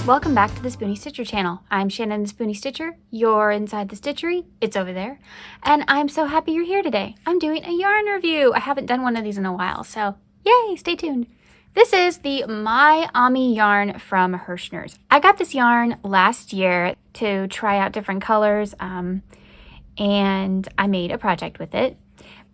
Welcome back to the Spoonie Stitcher channel. I'm Shannon the Spoonie Stitcher. You're inside the stitchery. It's over there. And I'm so happy you're here today. I'm doing a yarn review. I haven't done one of these in a while, so yay, stay tuned. This is the My Ami yarn from Herrschners. I got this yarn last year to try out different colors, and I made a project with it.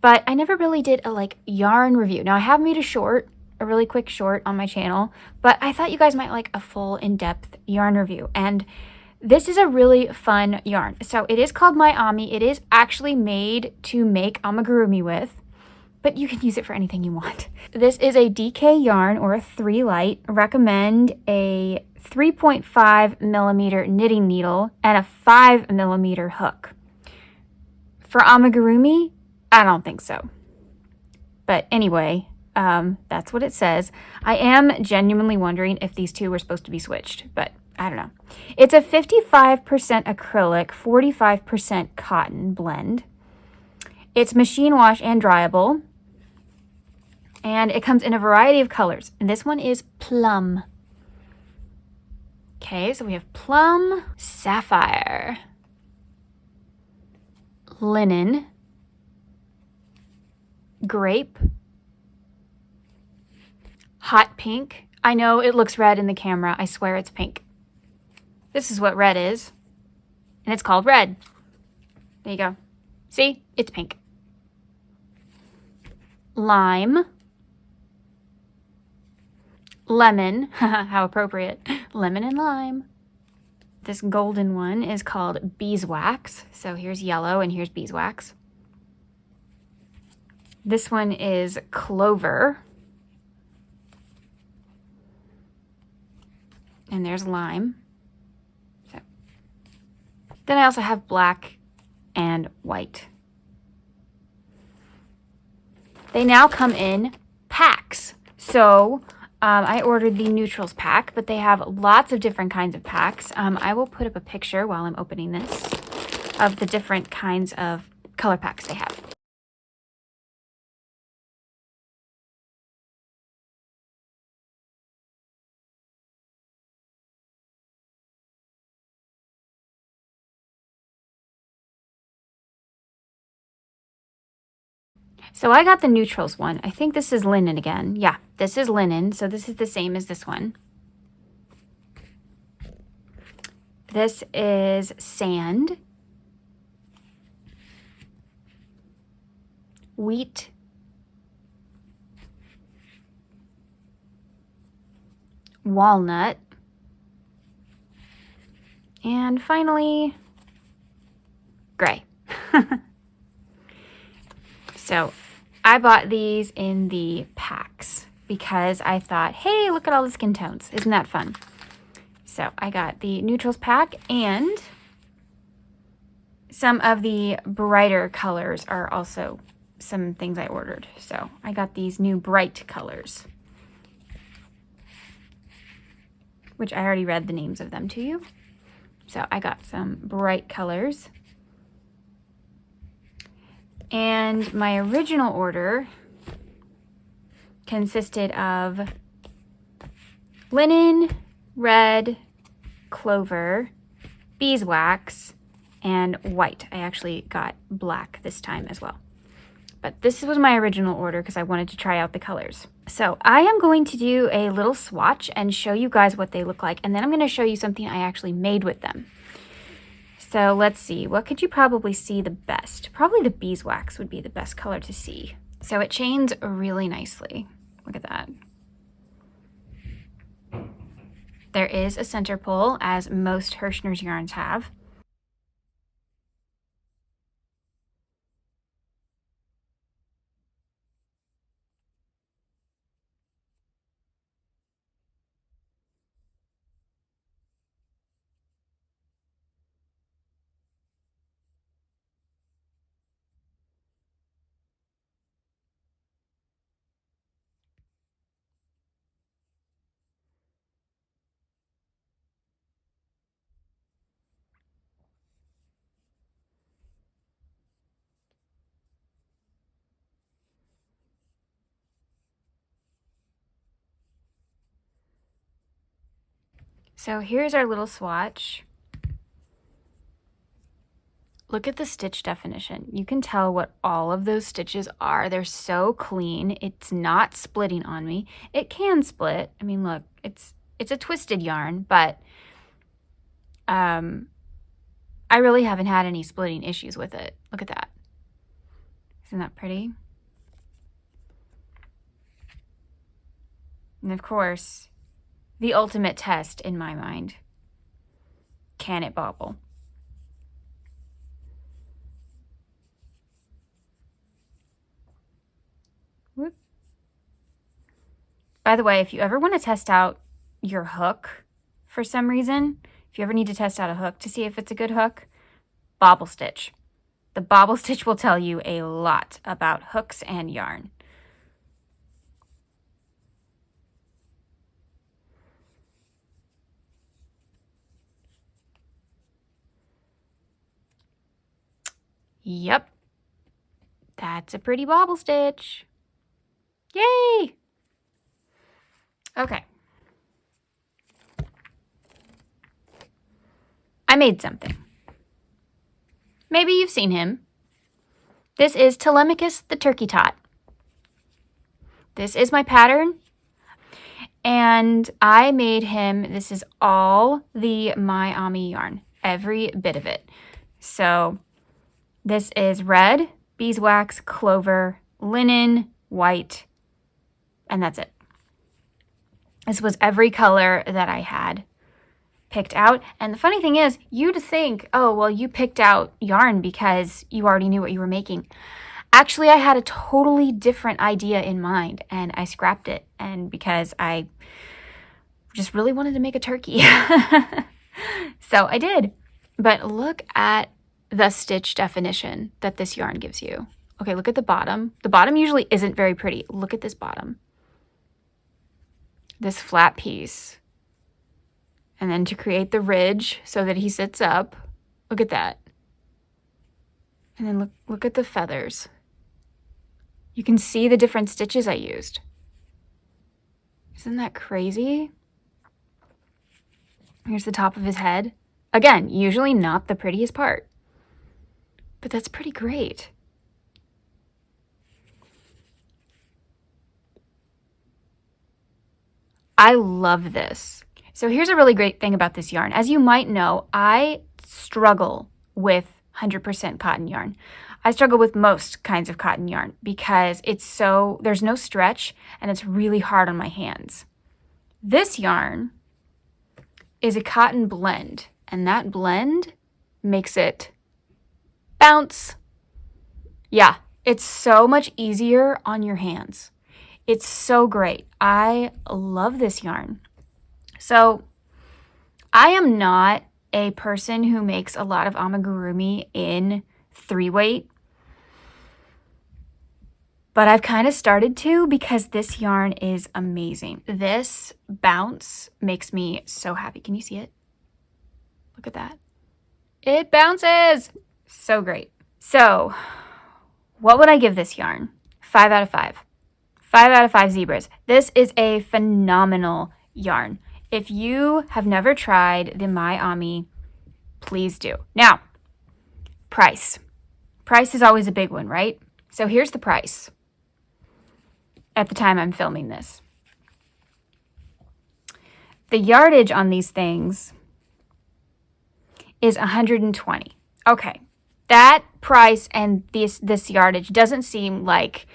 But I never really did a yarn review. Now I have made a really quick short on my channel, but I thought you guys might like a full in-depth yarn review. And this is a really fun yarn. So it is called My Ami. It is actually made to make amigurumi with, but you can use it for anything you want. This is a DK yarn or a 3 light. Recommend a 3.5 millimeter knitting needle and a 5 millimeter hook. For amigurumi, I don't think so. But anyway, that's what it says. I am genuinely wondering if these two were supposed to be switched, but I don't know. It's a 55% acrylic, 45% cotton blend. It's machine wash and dryable. And it comes in a variety of colors. And this one is plum. Okay, so we have plum, sapphire, linen, grape, hot pink. I know it looks red in the camera. I swear it's pink. This is what red is. And it's called red. There you go. See? It's pink. Lime. Lemon. How appropriate. Lemon and lime. This golden one is called beeswax. So here's yellow and here's beeswax. This one is clover. And there's lime. So. Then I also have black and white. They now come in packs. So I ordered the neutrals pack, but they have lots of different kinds of packs. I will put up a picture while I'm opening this of the different kinds of color packs they have. So I got the neutrals one. I think this is linen again. Yeah, this is linen. So this is the same as this one. This is sand, wheat, walnut, and finally, gray. So I bought these in the packs because I thought, hey, look at all the skin tones. Isn't that fun? So I got the neutrals pack, and some of the brighter colors are also some things I ordered. So I got these new bright colors, which I already read the names of them to you. So I got some bright colors. And my original order consisted of linen, red, clover, beeswax, and white. I actually got black this time as well. But this was my original order because I wanted to try out the colors. So I am going to do a little swatch and show you guys what they look like. And then I'm going to show you something I actually made with them. So let's see, what could you probably see the best? Probably the beeswax would be the best color to see. So it chains really nicely. Look at that. There is a center pull, as most Herrschners yarns have. So here's our little swatch. Look at the stitch definition. You can tell what all of those stitches are. They're so clean. It's not splitting on me. It can split. I mean, look, it's a twisted yarn, but I really haven't had any splitting issues with it. Look at that. Isn't that pretty? And of course, the ultimate test in my mind. Can it bobble? Whoop. By the way, if you ever want to test out your hook for some reason, if you ever need to test out a hook to see if it's a good hook, bobble stitch. The bobble stitch will tell you a lot about hooks and yarn. Yep, that's a pretty bobble stitch. Yay! Okay. I made something. Maybe you've seen him. This is Telemachus the Turkey Tot. This is my pattern, and I made him. This is all the My Ami yarn, every bit of it. So this is red, beeswax, clover, linen, white, and that's it. This was every color that I had picked out. And the funny thing is, you'd think, oh, well, you picked out yarn because you already knew what you were making. Actually, I had a totally different idea in mind, and I scrapped it. And because I just really wanted to make a turkey. So I did. But look at the stitch definition that this yarn gives you. Okay, look at the bottom. The bottom usually isn't very pretty. Look at this bottom. This flat piece. And then to create the ridge so that he sits up. Look at that. And then look at the feathers. You can see the different stitches I used. Isn't that crazy? Here's the top of his head. Again, usually not the prettiest part. But that's pretty great. I love this. So here's a really great thing about this yarn. As you might know, I struggle with 100% cotton yarn. I struggle with most kinds of cotton yarn because there's no stretch and it's really hard on my hands. This yarn is a cotton blend, and that blend makes it bounce. Yeah, it's so much easier on your hands. It's so great. I love this yarn. So I am not a person who makes a lot of amigurumi in 3-weight, but I've kind of started to because this yarn is amazing. This bounce makes me so happy. Can you see it? Look at that. It bounces. So great. So what would I give this yarn? 5 out of 5. 5 out of 5 zebras. This is a phenomenal yarn. If you have never tried the My Ami, please do. Now, price. Price is always a big one, right? So here's the price at the time I'm filming this. The yardage on these things is 120. Okay, that price and this yardage doesn't seem like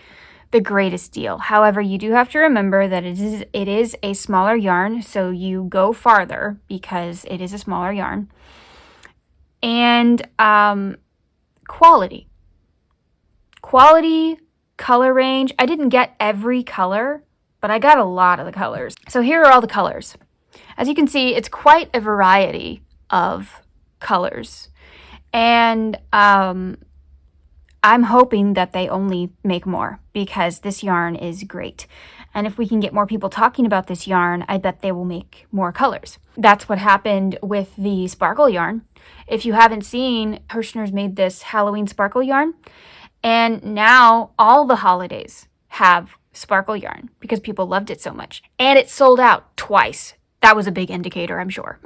the greatest deal. However, you do have to remember that it is a smaller yarn, so you go farther because it is a smaller yarn. And quality, color range. I didn't get every color, but I got a lot of the colors. So here are all the colors. As you can see, it's quite a variety of colors. And I'm hoping that they only make more because this yarn is great. And if we can get more people talking about this yarn, I bet they will make more colors. That's what happened with the sparkle yarn. If you haven't seen, Herrschners made this Halloween sparkle yarn. And now all the holidays have sparkle yarn because people loved it so much. And it sold out twice. that was a big indicator, I'm sure.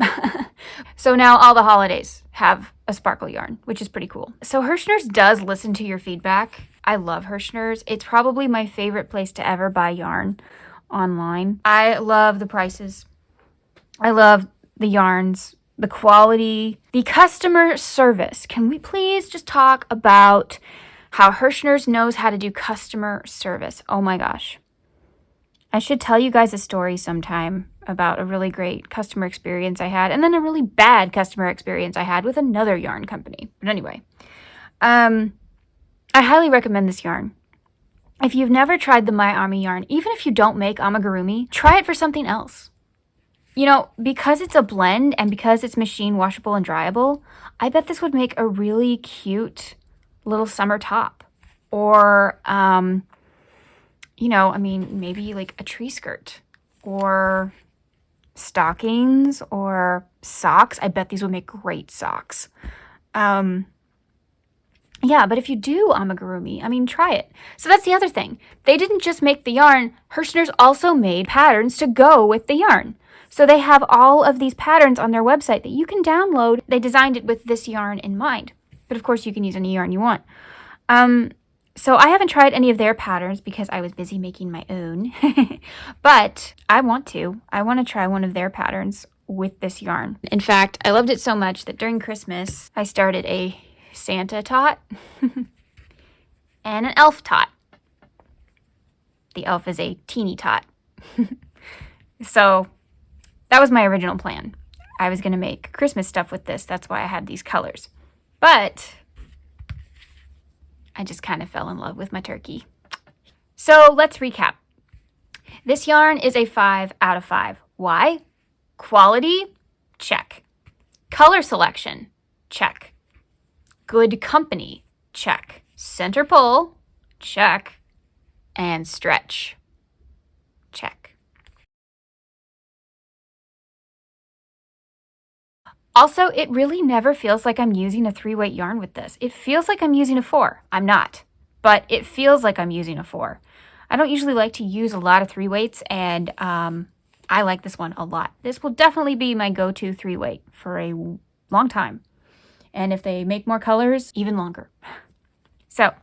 So now all the holidays have a sparkle yarn, which is pretty cool. So Herrschners does listen to your feedback. I love Herrschners. It's probably my favorite place to ever buy yarn online. I love the prices. I love the yarns, the quality, the customer service. Can we please just talk about how Herrschners knows how to do customer service? Oh my gosh. I should tell you guys a story sometime about a really great customer experience I had, and then a really bad customer experience I had with another yarn company. But anyway, I highly recommend this yarn. If you've never tried the My Army yarn, even if you don't make amigurumi, try it for something else. You know, because it's a blend and because it's machine washable and dryable, I bet this would make a really cute little summer top. Or, you know, I mean, maybe like a tree skirt or stockings or socks. I bet these would make great socks. Yeah, but if you do amigurumi, I mean, try it. So that's the other thing. They didn't just make the yarn. Herrschners also made patterns to go with the yarn. So they have all of these patterns on their website that you can download. They designed it with this yarn in mind. But of course, you can use any yarn you want. So I haven't tried any of their patterns because I was busy making my own. But I want to. I want to try one of their patterns with this yarn. In fact, I loved it so much that during Christmas, I started a Santa tot and an elf tot. The elf is a teeny tot. So that was my original plan. I was going to make Christmas stuff with this. That's why I had these colors. But I just kind of fell in love with my turkey. So let's recap. This yarn is a 5 out of 5. Why? Quality? Check. Color selection? Check. Good company? Check. Center pull? Check. And stretch? Check. Also, it really never feels like I'm using a 3-weight yarn with this. It feels like I'm using a 4. I'm not, but it feels like I'm using a 4. I don't usually like to use a lot of 3-weights, and I like this one a lot. This will definitely be my go-to 3-weight for a long time. And if they make more colors, even longer. So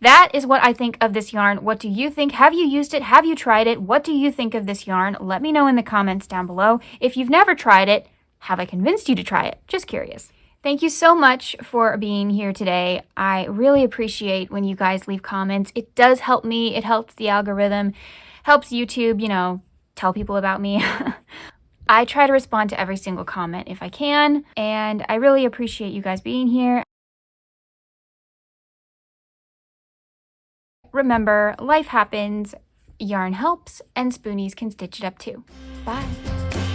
that is what I think of this yarn. What do you think? Have you used it? Have you tried it? What do you think of this yarn? Let me know in the comments down below. If you've never tried it, have I convinced you to try it? Just curious. Thank you so much for being here today. I really appreciate when you guys leave comments. It does help me. It helps the algorithm, helps YouTube, you know, tell people about me. I try to respond to every single comment if I can, and I really appreciate you guys being here. Remember, life happens, yarn helps, and spoonies can stitch it up too. Bye.